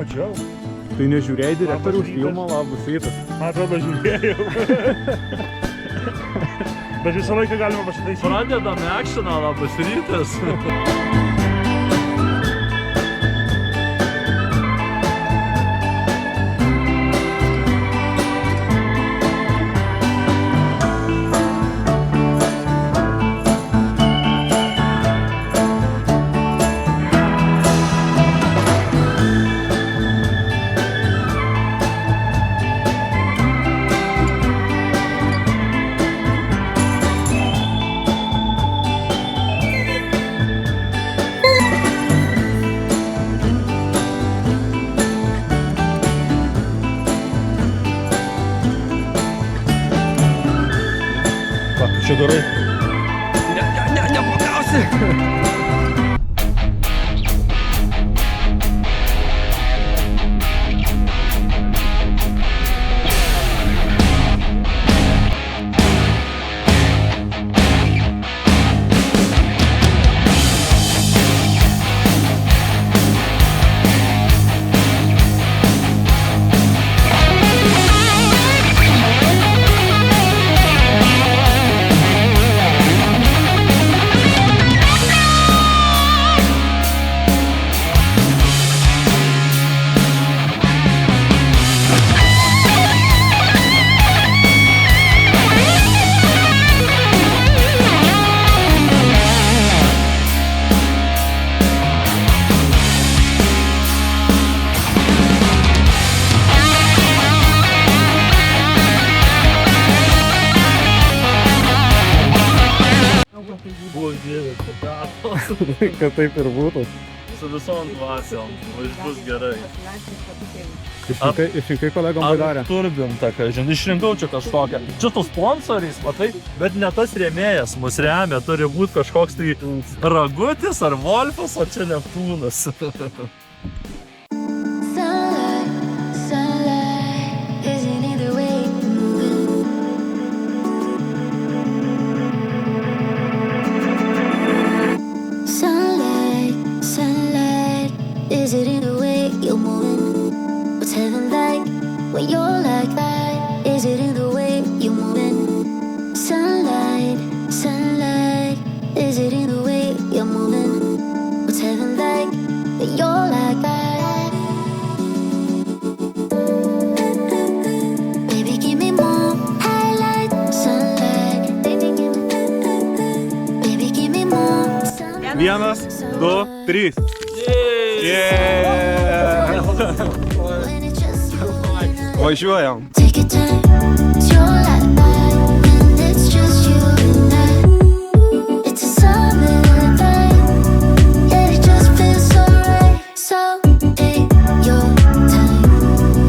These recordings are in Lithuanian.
Mačiau. Tai nežiūrėjai direktoriaus filmo Labas rytas. Man atrodo, žiūrėjau. Bet visą laiką galima pasitaisyti. Pradedame akšiną, Labas rytas. Čia darai. Nepagausi. Kad taip ir būtų. Su visom dvasiom, bus gerai. Išrinkai kolegom Baidarę. Turbintą, žinai, išrinkau čia kažkokią. Čia tos sponsoriais, matai, bet ne tas rėmėjas mus remia, turi būti kažkoks tai Ragutis ar Wolfas, o čia Neptūnas. Is it in the way you're moving? What's heaven like when you're like that? Is it in the way you're moving? Sunlight, sunlight. Is it in the way you're moving? What's heaven like when you're like that? Baby, give me more highlight, sunlight. Baby, give me more sunlight. 1, 2, 3. Važiuojam. Take your time, it's your life, and it's just you and I. It's a summer night, and it just feels so right. So take your time,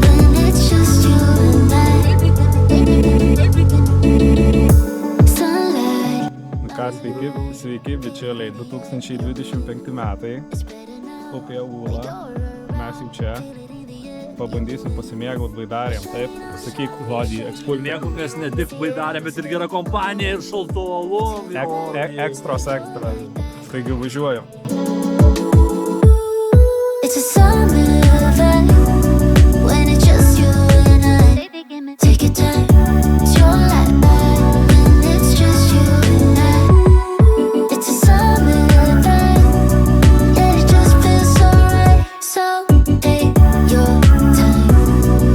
and it's just you and I. Sunlight. Ką, sveiki, bičiuliai, 2025 metai. Upė Ūla, mes jau čia. Pabandysim pasimėgaut Baidarėm, taip? Sakyk žodį, Mėgomės ne tik Baidarėm, bet ir gera kompanija ir šaltu alum. Ekstros ekstra. Taigi važiuojam. It's a summer night, when it's just you and I. Take your time, it's your life, and it's just you and I. It's a summer night, and it just feels so right. So take your time,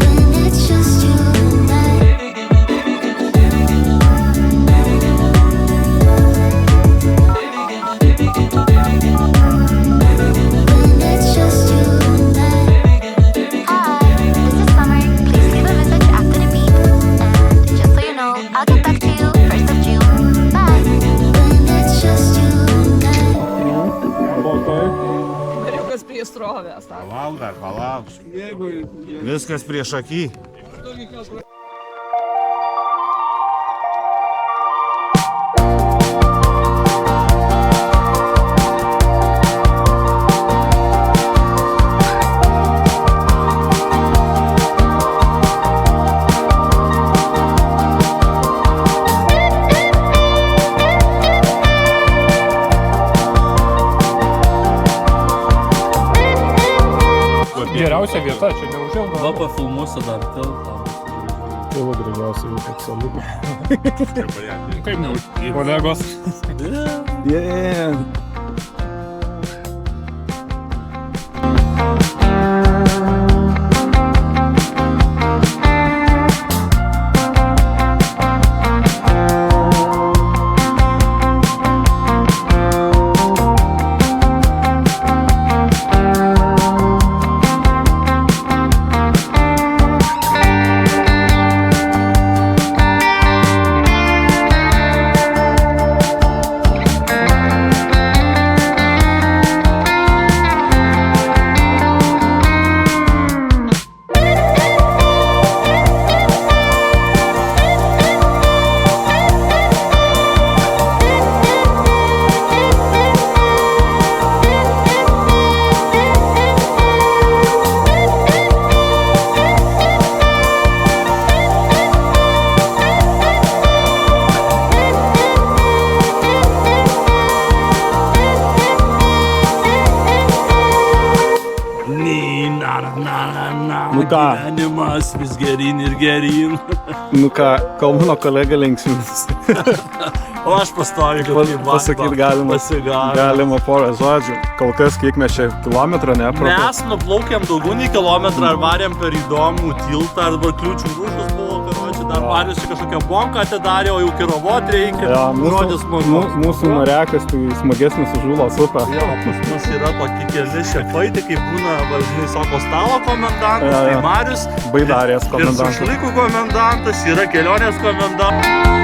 and it's just you and I. When it's just you and I. Hi, this is Summer. Please leave a message after the beep. And just so you know, I'll get back to you 1st of June. Bye. When it's just you and I. Kariukas prie strovės. Palauk. Viskas prieš akį. geriausia vieta, čia neužilgo. Va, pafilmuosiu dar tiltą. Tai va, gražiausia vieta, absoliučiai. Kaip neužilgo? Kolegos. Yeah. Nu ką? Gyvenimas vis gerin ir gerin. Nu ką, kol mano kolega linksminas. O aš pastoviu, kad Pasakyt galima. Galima porą žodžių. Kol kas, kiek mes čia kilometrą nepraplėm. Mes nuplaukėm daugiau nei kilometrą ir varėm per įdomų tiltą, arba kliūčių rūšus buvo, karočiui, dar Marius čia kažkokią bonką atidarė, o jau kirovot reikia. Ja, Mūsų marekas tai smagesnis už Ūlos upę. Jo, pas mus yra tokie keli šefai, tai kaip būna, važinai, sako stalo komendantas, Ja. tai Marius. Baidarės Ir komendantas. šašlykų komendantas, yra kelionės komendantas.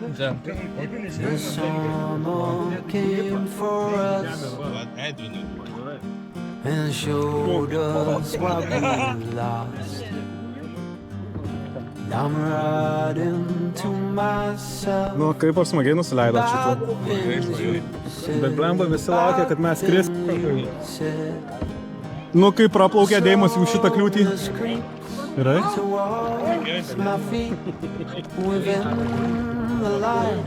The summer came for us and showed us what we lost. I'm riding to myself. Nu, kaip ar smagiai nusileido šitą. Bet blemba visi laukia, kad mes skris. Nu, kaip praplaukė Deimas jau šitą kliūtį. Gerai? My feet within the light.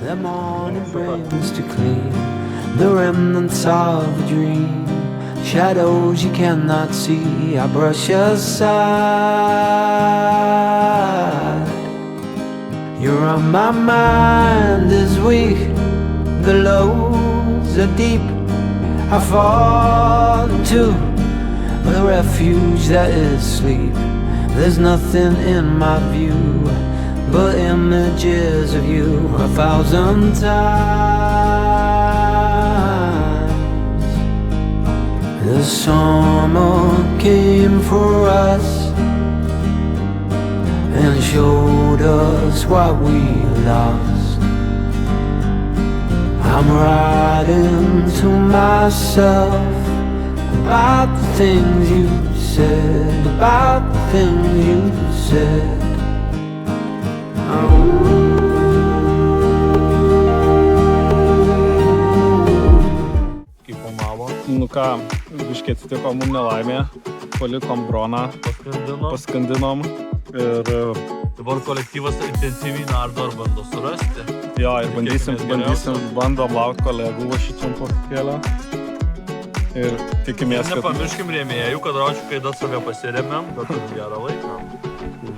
The morning brings to clean the remnants of a dream. Shadows you cannot see, I brush aside. You're on my mind is weak, the lows are deep. I fall into the refuge that is sleep. There's nothing in my view but images of you 1,000 times. The summer came for us and showed us what we lost. I'm writing to myself about the things you said, about the things you said. Kaip pomavo. Nu ką, biškiai atsitiko mum nelaimė. Palikom droną, paskandinom. Ir Dabar kolektyvas intensyviai nardo ar bando surasti. jo, ir bandom laukti kolegų va šičiam po kelią. Ir tikimės, kad... Nepamirškim rėmėjų, kad raučiu, kai dar save pasirėmėm, bet turim gerą laiką.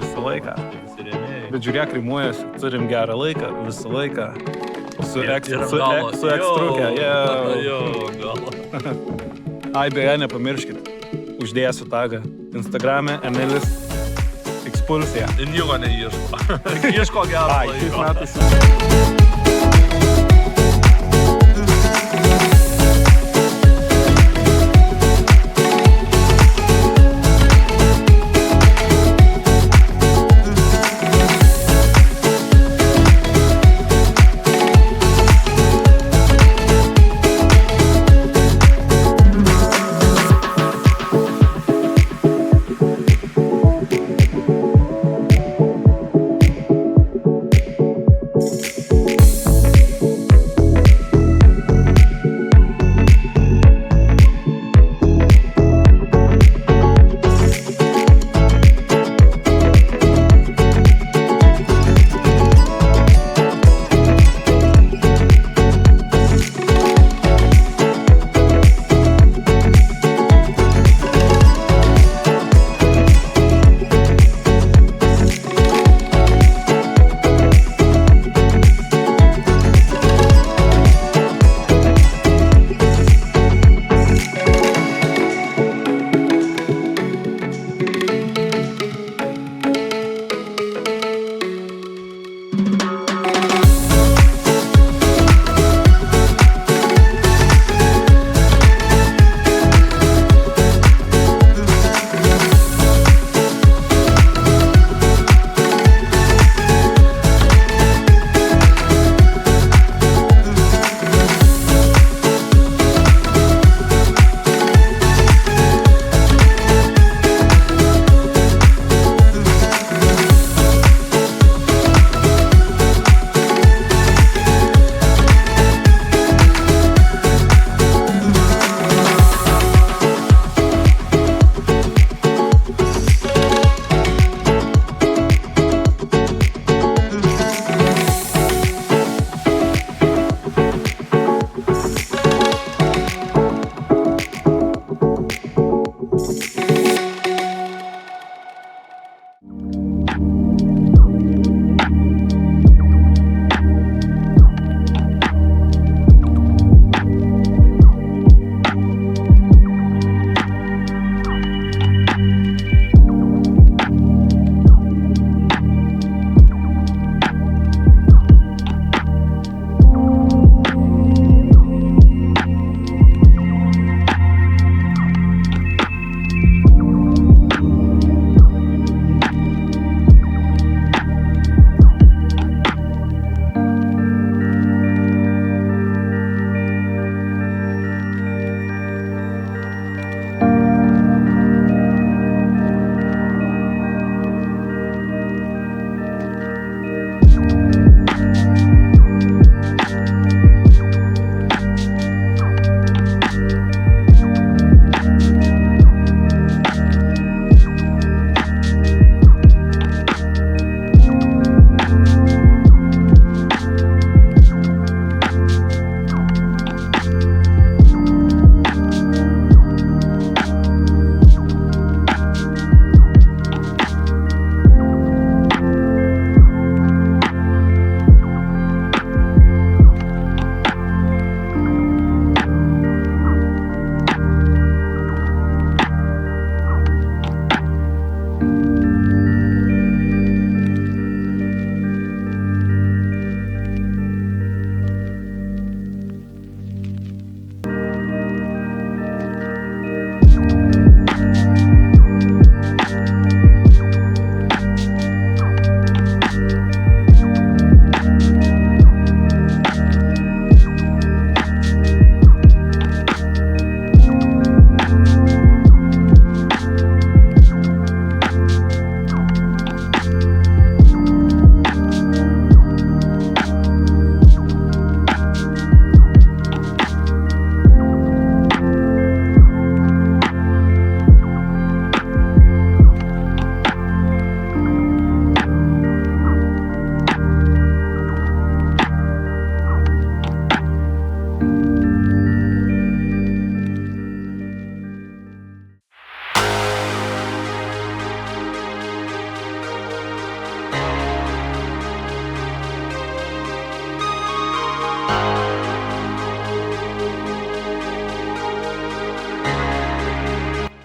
Visą laiką. Visi rėmėjai. Bet žiūrėk, rimuojasi, turim gerą laiką, visą laiką. Su Ir ekstrukę. Jo, galo. Ai, beje, nepamirškit. Uždėsiu tagą. Instagrame Emilis Expulsija. Ir nieko neieško. Ieško gerą Ai, šiais laiką. metais.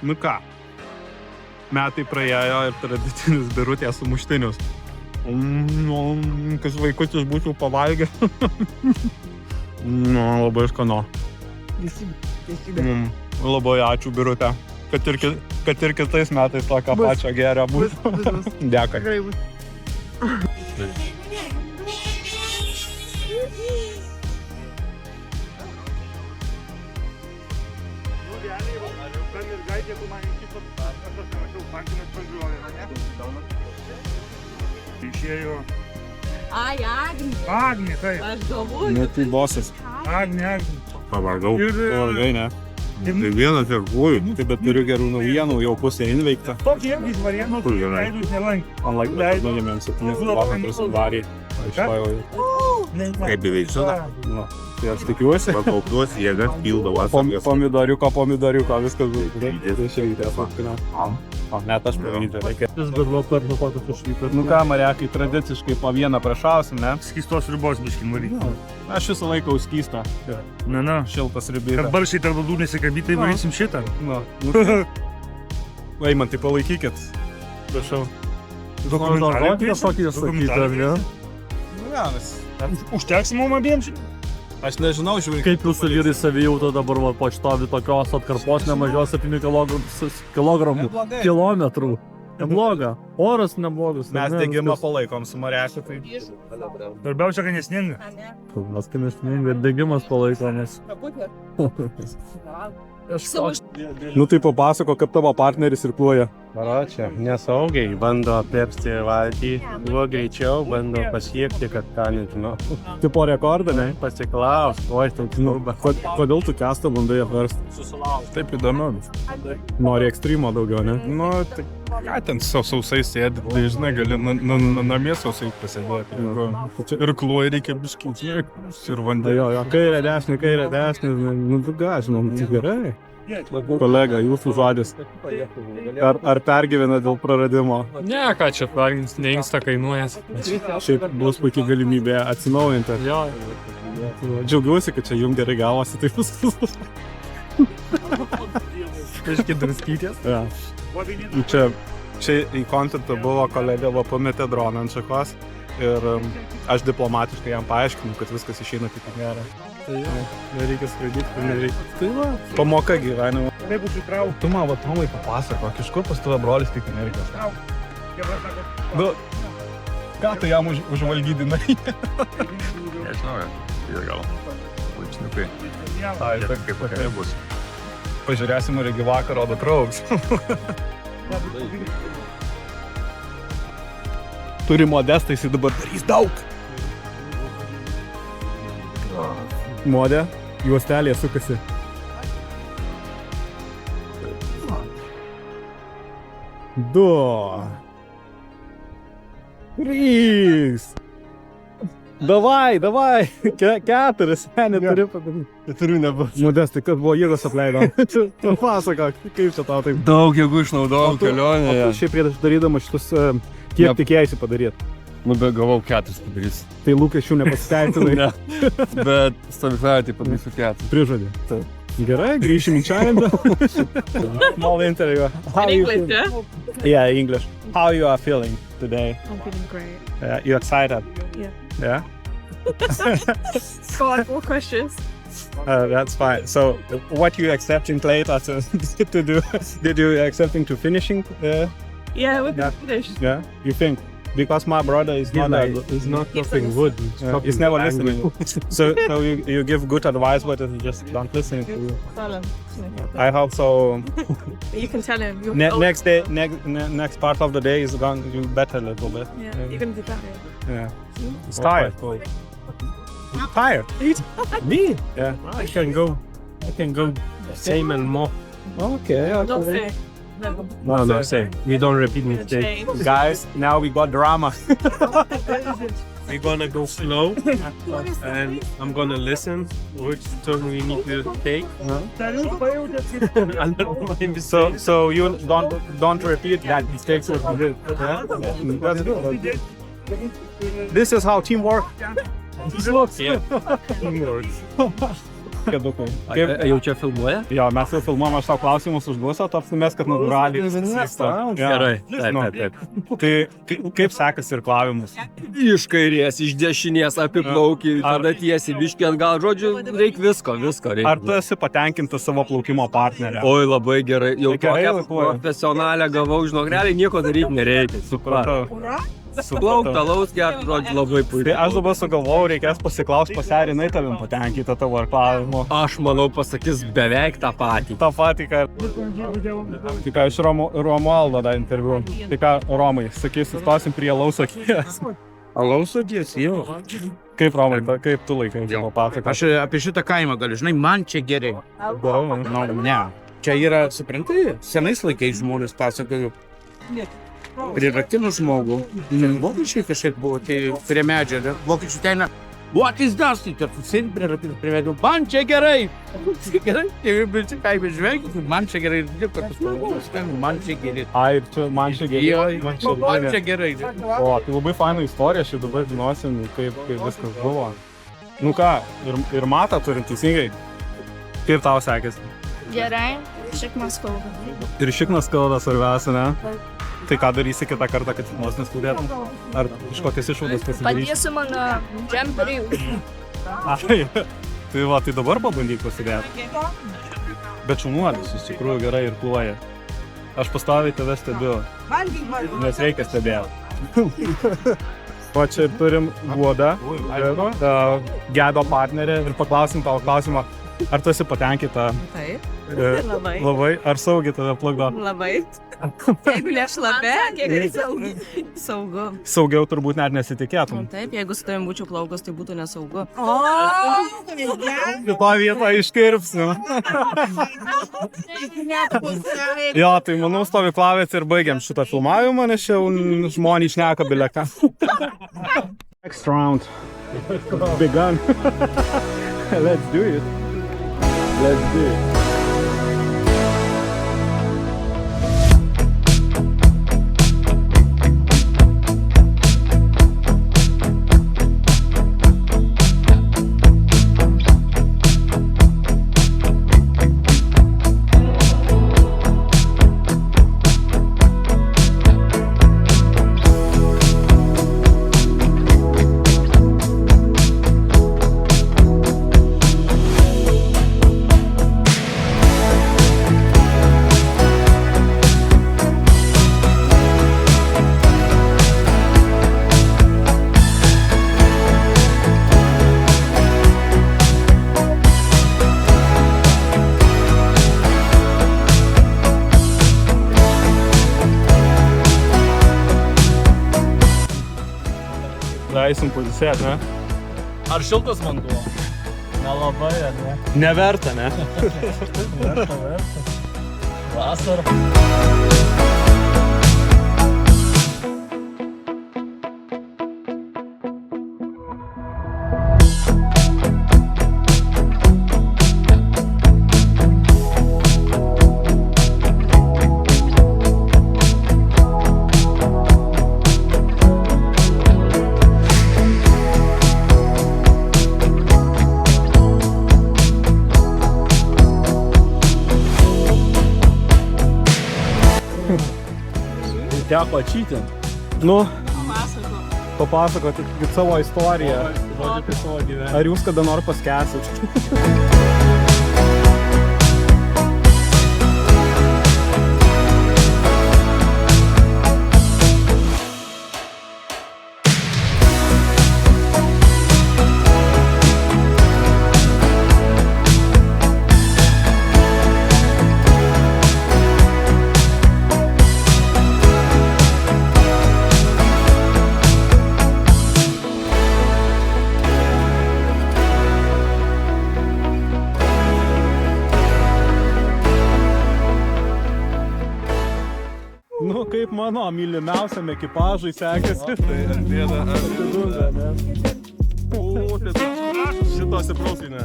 Nu ką, metai praėjo ir tradicinis birutės sumuštinius. Kas vaikutis būčiau pavalgę. Labai skanu. Labai ačiū birutė. Kad ir kitais metais tokią pačią gerą būtų. Dėkui. Išėjo Ai, Agnė. Agnė, taip. Aš galvoju. Nu, tai bosas. Agnė. Pavargau. Ir Pavargai, ne? Tai vienas ir guoju. Tai bet turiu gerų naujienų, jau pusė įveikta. tokį irgi variantų, Kur gerai? leidus nelankė. Nuėmėm 7 kilometrus varį. Kaip beveik žinau. Tai aš tikiuosi. Pakaupiuos jėgas, pildau Pomidoriuko, viskas bus. Net aš pavyzdžiui reikia. Vis galvo per nuotokus išvyko. Nu ką, Mariakai, tradiciškai po vieną prašausim, ne? Skystos ribos biškin varyti. Aš visą laiką užskystą. Na. Šiltas Kad ribytas. baršiai tarp valdų nesikabytai, varysim šitą. Nu. Eimantai, palaikykit. Prašau. Žodį kažkokį sakyti, ar ne? Nu, vienas. Užteks mum abiems? Aš nežinau, žiūrėk. Kaip jūsų vyrai savijauta dabar va, pačtovi tokios atkarpos nemažiau 7 kilometrų. Nebloga. Oras neblogas. Mes degimą palaikom su Mariaku, tai... Darbiausia, kad nesninga. Mes kai nesninga, degimas palaikomas. Nu tai papasako, kaip tavo partneris irkluoja. Čia nesaugiai, bando aplepsti valtį, kuo greičiau, bando pasiekti, kad ką nežinau. Tipo rekordą, ne? Pasiklaus, oi, tau knubą. Kodėl tu kestą bandai apversti? Taip įdomu. Nori ekstremo daugiau, ne? Nu, tai ką ten sausai sėdi, tai žinai, gali namie sausai pasėdėti. Irkluoja reikia biškinti ir vandė. Jo, kairė dešinė, nu tu ką, žinom, tai gerai. Kolega, jūsų žodis. Ar pergyvena dėl praradimo? Ne, ką čia, neinksta kainuojas. Šiaip bus puikiai galimybė atsinaujinti. Jo. Džiaugiuosi, kad čia jums gerai gavosi, tai viskas. Kažkiek draskytės. Ja. Čia į kontentą buvo kolega, pametė droną ant šakos ir aš diplomatiškai jam paaiškinu, kad viskas išeina kaip gerai. Tai jau, nereikia skraidyti, kur nereikia. Tai va, pamoka gyvenimo. Taip bus įtrau. Tu man, Tomai, papasakok, iš kur pas tave brolis tik Amerikos? Nu, ką tu jam užvalgydinai? Nežinau, ir gal. Laipsniukai. Ai, taip, Kaip vakare bus. pažiūrėsim, ar iki vakaro datrauks. Turi modestą, jis dabar darys daug. Modė, juostelė sukasi. Du. Trys. Davai. Keturis. Neturi padaryti. Turiu nebus. Modestai, kas buvo jėgos apleido. Tu pasakok, kaip čia tau taip. Daug jėgų išnaudojau kelionėje. O tu šiaip prieš darydama šitus, kiek tikėjasi padaryti? Nu, bet gavau 4 padarys. Tai lūkesčių nepasiteisinai. Ne. Bet stovykloje tai padarysiu 4. Prižadė. Gerai, grįšim į challenge'ą. Small interview. In English, yeah? Yeah, English. How you are feeling today? I'm feeling great. You excited? Yeah. Yeah? Go on, more questions. That's fine. So, what you accepting later to do? Did you accepting to finishing? Yeah, we're Yeah. finished. Yeah? You think? Because my brother is not It's not nothing good. he's never listening. So you give good advice, but he just don't listen to you. Tell him. I hope so. You can tell him. You're Next day, next part of the day is going to be better a little bit. Yeah, you're gonna do better. Yeah. It's tired. Tired. Me? Yeah. I can go same and more. Okay. Not fair. Never. No, same. We don't repeat mistakes. Change. Guys, now we got drama. We're gonna go slow and I'm gonna listen which turn we need to take. So you don't repeat that mistakes what you did. Yeah? That's good. This is how teamwork. Yeah. Kėdukai. Kaip, Jau čia filmuoja? jo, mes jau filmuojam, aš tau klausimus užduosiu, o tu apsimės, kad natūraliai. vyksta. Jo. Gerai, Nu, taip. Tai kaip sekasi irklavimus? Iš kairės, iš dešinės apiplauki, tada tiesiai, biškį atgal, žodžiu, reikia visko reikia. Ar tu esi patenkintas savo plaukimo partnerę? Oi, labai gerai, jau Tai gerai tokią laikuoji. profesionalę gavau, žinok, realiai nieko daryti nereikia. Supratau. Suplauk, talaus, gerti, žodžiu, labai Tai puikiai. aš dabar sugalvojau, reikės pasiklausti paserinai tavim patenkinta tavo irklavimo. Aš manau, pasakys beveik tą patį. tą patį, ką... Tai ką iš Romualdo dar interviu. Tai ką, Romai, sakys, sustosim prie alaus akies. Alaus sudės, jo. Kaip, Romai, kaip tu laikai, papasakok. Aš apie šitą kaimą galiu, žinai, man čia gerai. Darau, Nu, ne. Čia yra, supranti, senais laikais žmonės pasakojo. Prirakino žmogų. Vokiečiai kažkaip buvo, tai prie medžio. Vokiečių ten, what is that? Tai tu sėdi prie medžio, man čia gerai. Gerai, tai visi kaimai žvelgia, man čia gerai. Man čia gerai. Ai, ir čia man čia gerai. Man čia gerai. O, tai labai faina istorija, aš dabar žinosim, kaip viskas buvo. Nu ką, ir matą turim teisingai. Kaip tau sekėsi? Gerai, šikmas skauda. Ir šiknas skauda svarbiausia, ne? Tai ką darysi kitą kartą, kad šiknos neskaudėtum? Ar kažkokias išvadas pasidarysi? Padėsiu mano džemperį. Ai, tai va, tai dabar pabandyk pasidėti. Bet šaunuolis, iš tikrųjų gerai irkluoja. Aš pastoviai tave stebiu, nes reikia stebėti. O čia ir turim Guodą, Gedo partnerę ir paklausim tavo klausimą, ar tu esi patenkinta? Taip, Labai. Labai, ar saugiai tave plukdo? labai. Jeigu nešlapė, kiek saugu. Saugiau turbūt net nesitikėtum. Taip, jeigu su tavim būčiau plaukus, tai būtų nesaugu. Kito vietą iškirpsiu. Jo, tai manau stovyklavėt ir baigiam šitą filmavimą, nes čia jau žmonės šneka bileką. Next round. Begun. Let's do it. Let's do it. Eisim pailsėt, ne? Ar šiltas vanduo? Nelabai, ne? Neverta, ne? Verta. Vasara. Teko čytinti. Nu, papasakoti savo istoriją. Žodžiu, apie savo gyvenimą. Ar jūs kada nors paskęsit? Nu, kaip mano mylimiausiam ekipažui sekėsi. Tai bėda, ne? O, šito siprausiai, ne?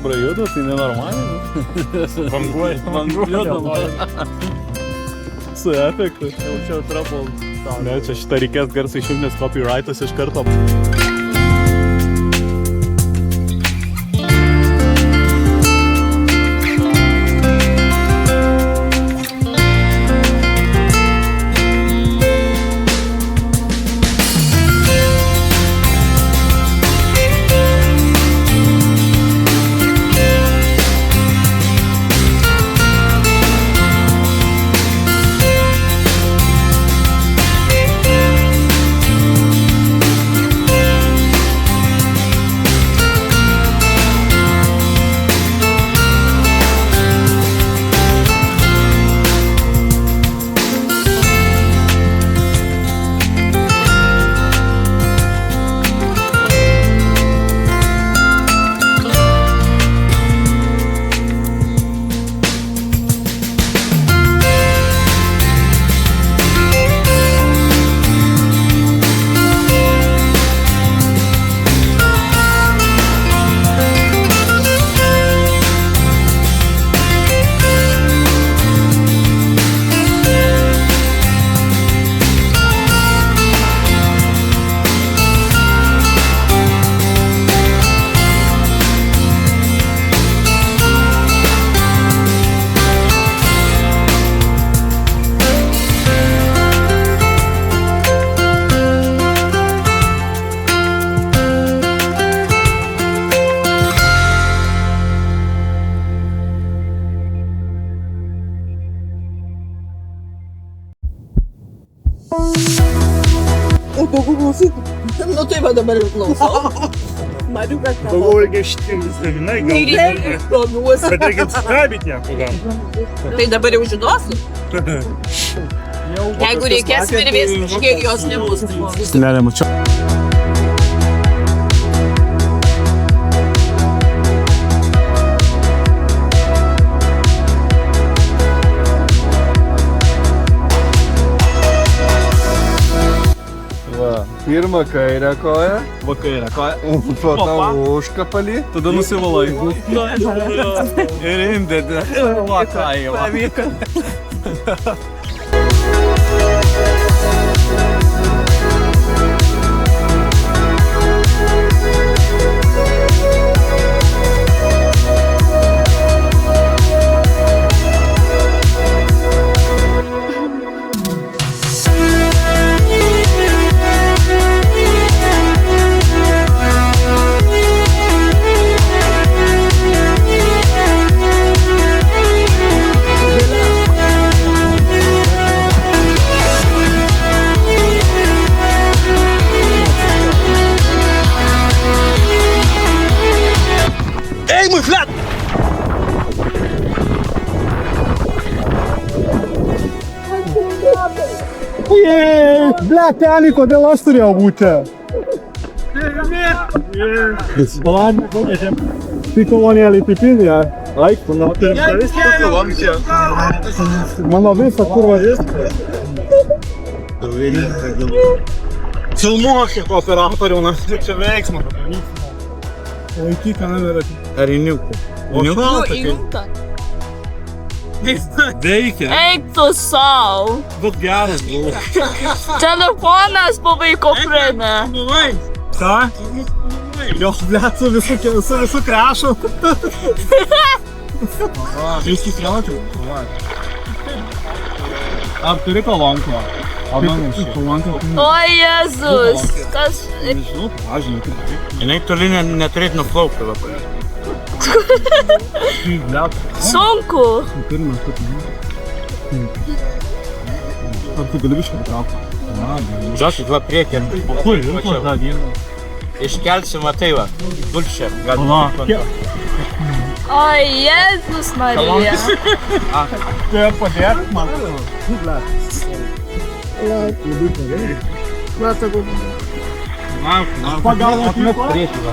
chebra juda, tai nenormaliai. Vanguoja. Su efektu. Jaučiau trouble. Ne, čia šitą reikės garsai išjungti, nes copyrightas iš karto. Nu tai va dabar ir klausau. Mariukas Daugiau reikia ištirtis, žinai, gal. Bet reikia apsikabyti ją. Tai dabar jau žinosi? Jeigu reikės virvės, kiek jos nebus. Ne, nemačiau. Pirmą kairę koją, Va kairę koją. po to užkapalį. Tada nusivalai. Ir indėdė. Va kairę. Ble, teli, kodėl aš turėjau būti? Balandį, kokią tai kolonėlį pipinį, ja? Aik, mano visą kurva viską. Filmuokit operatorių, nes čia veiksmą. Laikyk kamerą. Ar įniukų? Įjungta. Veikia. Eik tu sau. Bet geras buvo. Telefonas buvai kuprinė. Ką? Jo, ble, su visu krešu. Jūs įsikrauti? Ar turi kolonką? O Jėzus. Kas? Nežinau, pažinau, kaip. Jinai toli neturėtų nuplaukti labai. Sunku. Ar tu gali biškai traukti? Žosit, va priekį. Iškelsim, va tai va. Gulšė. O Jėzus Marija. Tu ją padėk, man. Pagal atmet priekį va.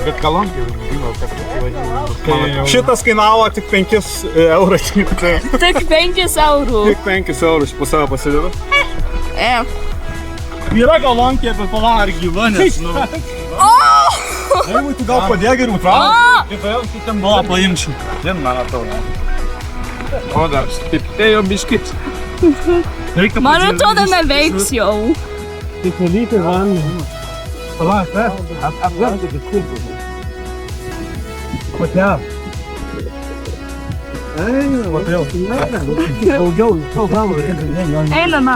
Bet kalonkį. Šitas kainavo tik 5 eurų. Tik 5 eurų. Tik 5 eurų po save pasidėdu. E. Yra kolonkė, bet pala ar gyva, nes, nu. O! Jeigu tu gal padėk geriau trauk. O, paimčiau. Vien man atrodo. O dar, taip, tai jau biškit. Man atrodo neveiks jau. Tik valyti vandenį. Palauk, apverti biškit. Kodėl? Daugiau, Einame.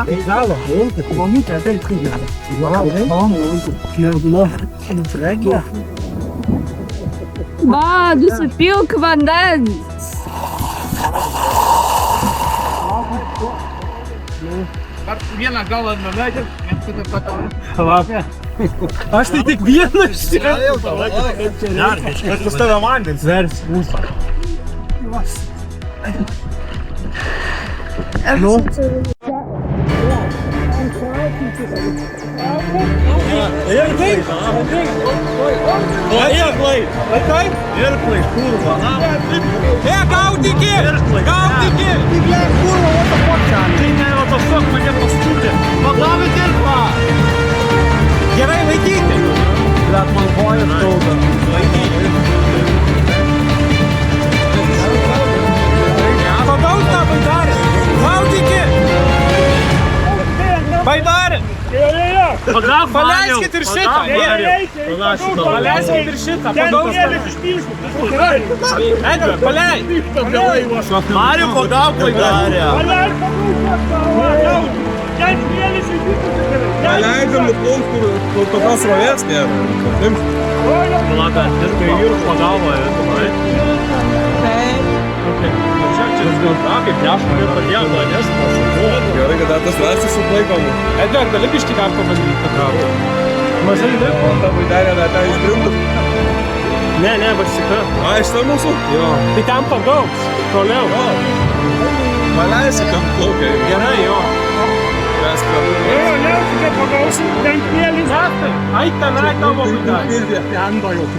Va, nusipilk vandens. Vieną galą nuleidžiam, tada patau. Aš tai tik vienas. Pas tave vandens vers mūsų. Nu. Irklai, kurva. Gaudykit! Kurva, what the fuck, Tai ne, what the fuck, mane pastūdė. Pagavit irklą! Gerai, laikyti! Bet man kojas skauda. Pagaut tą baidarį! Gaudykit! Baidarį! Paleiskit ir šitą! Paleiskit ir šitą! Edgar, paleid! Mariu, pagauk baidarį! Paleidžiam nuplaukti kur tokios rovės nėra. Palauk, ir pagavo, Gerai, kad tas rastas suplaikom. Edgar, gali biškį dar pabandyti patraukti? Mažai liko. Ta baidarė dar ten išbrindu. Ne, basika. A, iš tam mūsų? Jo. Tai ten pagauks. Toliau. Paleisi, ten plaukia. Gerai, jo. Mes pradėjome. Ne, pagausim. Ten kėlis. Ait tenai tavo baidarė.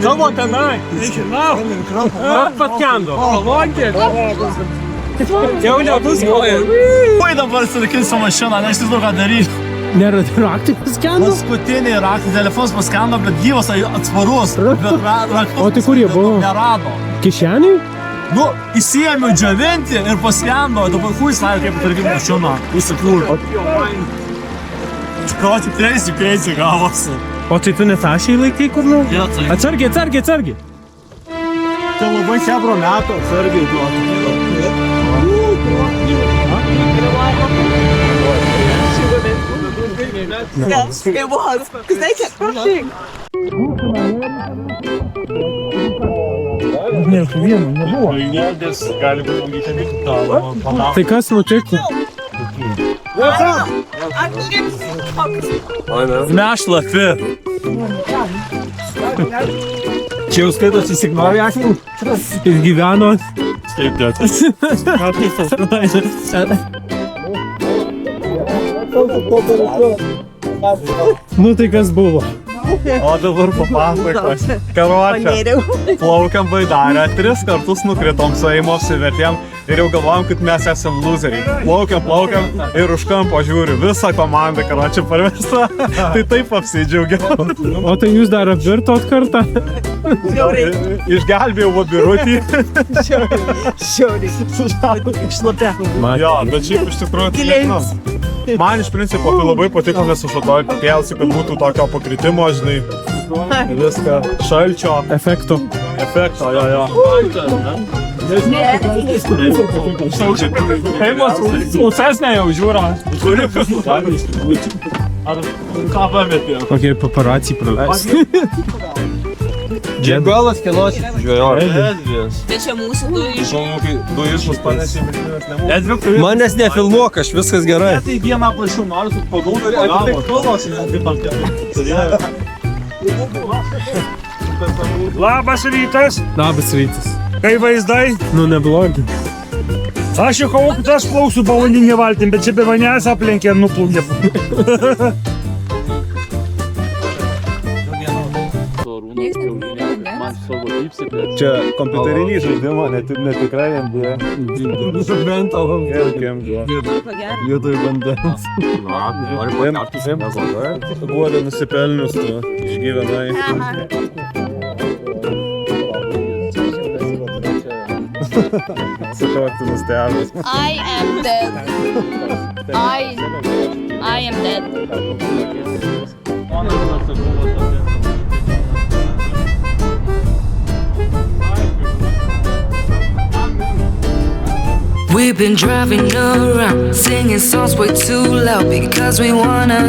Tavo tenai. Pat kendo. Palaukit. Jau nebus goja. Ui, dabar sulikilsiu mašiną, nežinau ką daryti. Neradai raktai paskendo? Paskutinį raktą, telefonas paskendo, bet gyvas atsvarus. O tai kur jie buvo? Nerado. Kišeniai? Nu, įsiėmiau džiavinti ir paskendo, dabar kuis laimė kaip tarkim mašiną. Įsikūrė. Čiukoti kreisi gavosi. O tai tu netašiai laikai kur nu? Atsargiai. Tai labai sebro metų atsargiai duotų. Yes, it was. Because they kept crashing. Tai kas nutiko? Mešlafi. Čia jau skaitosi signalai akmenų? Išgyveno? Taip, dėt. Nu tai kas buvo? O dabar papasakos. Karočią, plaukiam baidarę, 3 kartus nukritom su eimo apsivertėm ir jau galvojom, kad mes esam loseriai. Plaukiam ir už kampo žiūriu, visą komandą karočią parvesta. Tai taip apsidžiaugiau. O tai jūs dar apvirtot kartą? Išgelbėjau vabirutį. Jo, bet šiaip iš tikrųjų nežinau. Man iš principo tai labai patiko, nes aš atoj tikėjausi, kad būtų tokio pakritimo, žinai, viską, šalčio. Efekto, jo. Sausesnė jau žiūra. Ar ką pametė? kokie paparacijai praleisti. Džegolas kelos žvėjoja. Tai čia mūsų Du išmus panešė. Manęs nefilmuok, aš viskas gerai. Tai vieną plašių noriu, tu pagaudu. Labas rytas. Labas rytas. Kai vaizdai? Nu neblogi. Aš jau kovau, kad aš plauksiu povandeninį valtim, bet čia be manęs aplenkė ir nuplaukė. Čia kompiuterinį žaidimą, netikrai NBA. Vietoj vandens. Guoda nusipelnius tu, išgyvenai. Su to tu nustebęs. I am dead. I am dead. We've been driving around, singing songs way too loud because we wanna.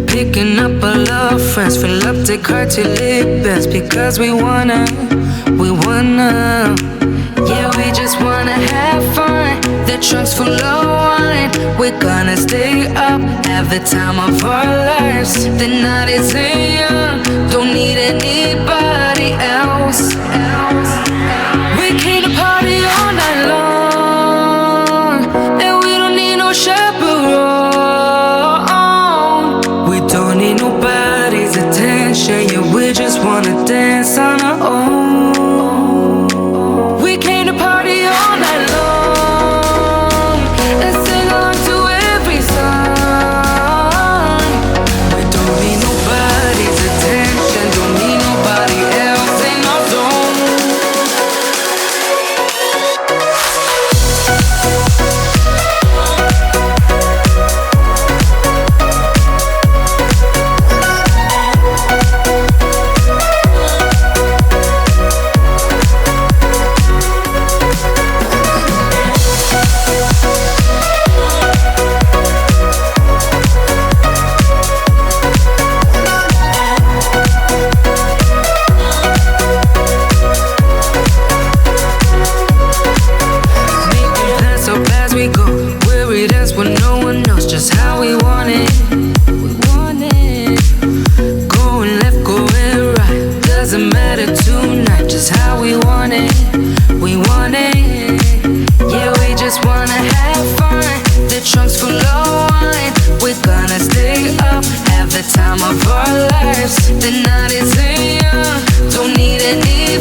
Picking up all our friends, fill up the car till it bends because we wanna. Yeah, we just wanna have fun. The trunk's full of wine. We're gonna stay up, have the time of our lives. The night is young, don't need anybody else. We came to party all night long, and we don't need no chaperone. We don't need nobody's attention, yeah, we just wanna dance on our own. We came to party all night long, and sing along to every song. We don't need nobody's attention, don't need nobody else in our zone. Just how we want it. Going left, going right, doesn't matter tonight. Just how we want it. Yeah, we just wanna have fun. The trunk's full of wine. We're gonna stay up, have the time of our lives. The night is young, don't need any